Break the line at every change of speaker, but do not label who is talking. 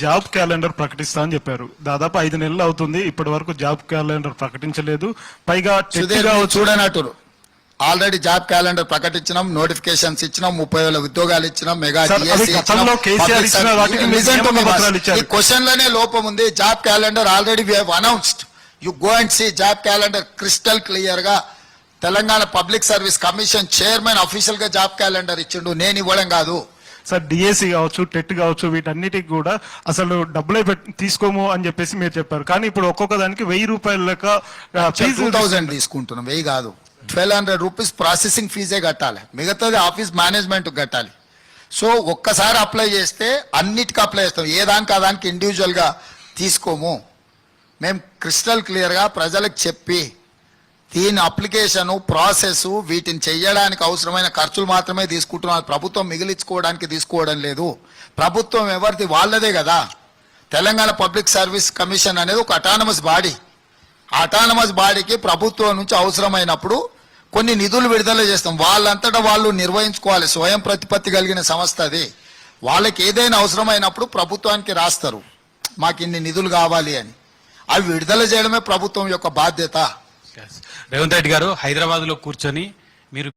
Job calendar ప్రకటిస్తా అని చెప్పారు. దాదాపు 5 నెలలు అవుతుంది, ఇప్పటి వరకు జాబ్ క్యాలెండర్ ప్రకటించలేదు. పైగా
చూడనట్టు ఆల్రెడీ జాబ్ క్యాలెండర్ ప్రకటించినాం, నోటిఫికేషన్స్ ఇచ్చినాం, 30,000 ఉద్యోగాలు ఇచ్చినాం, మెగా క్వశ్చన్ లోనే లోపం ఉంది. Job calendar already we have announced. You go and see job calendar crystal clear గా. Telangana public service commission chairman official గా జాబ్ క్యాలెండర్ ఇచ్చిండు, నేను ఇవ్వడం కాదు.
సార్ డిఎస్సి కావచ్చు, టెట్ కావచ్చు, వీటన్నిటికి కూడా అసలు డబ్బులే తీసుకోము అని చెప్పేసి మీరు చెప్పారు. కానీ ఇప్పుడు ఒక్కొక్క దానికి 1000 రూపాయల లెక్క
2000 తీసుకుంటున్నాం, 1000 కాదు. 1200 రూపీస్ ప్రాసెసింగ్ ఫీజే కట్టాలి, మిగతాది ఆఫీస్ మేనేజ్మెంట్ కట్టాలి. సో ఒక్కసారి అప్లై చేస్తే అన్నిటికీ అప్లై చేస్తాం, ఏ దానికి ఆ దానికి ఇండివిజువల్ గా తీసుకోము. మేము క్రిస్టల్ క్లియర్ గా ప్రజలకు చెప్పి దీని అప్లికేషన్ ప్రాసెస్ వీటిని చెయ్యడానికి అవసరమైన ఖర్చులు మాత్రమే తీసుకుంటున్నారు. ప్రభుత్వం మిగిలించుకోవడానికి తీసుకోవడం లేదు. ప్రభుత్వం ఎవరిది వాళ్ళదే కదా. తెలంగాణ పబ్లిక్ సర్వీస్ కమిషన్ అనేది ఒక అటానమస్ బాడీ. అటానమస్ బాడీకి ప్రభుత్వం నుంచి అవసరమైనప్పుడు కొన్ని నిధులు విడుదల చేస్తాం, వాళ్ళంతటా వాళ్ళు నిర్వహించుకోవాలి. స్వయం ప్రతిపత్తి కలిగిన సంస్థ అది. వాళ్ళకి ఏదైనా అవసరమైనప్పుడు ప్రభుత్వానికి రాస్తారు, మాకు ఇన్ని నిధులు కావాలి అని. అవి విడుదల చేయడమే ప్రభుత్వం యొక్క బాధ్యత.
రేవంత్ రెడ్డి గారు హైదరాబాద్ లో కూర్చొని మీరు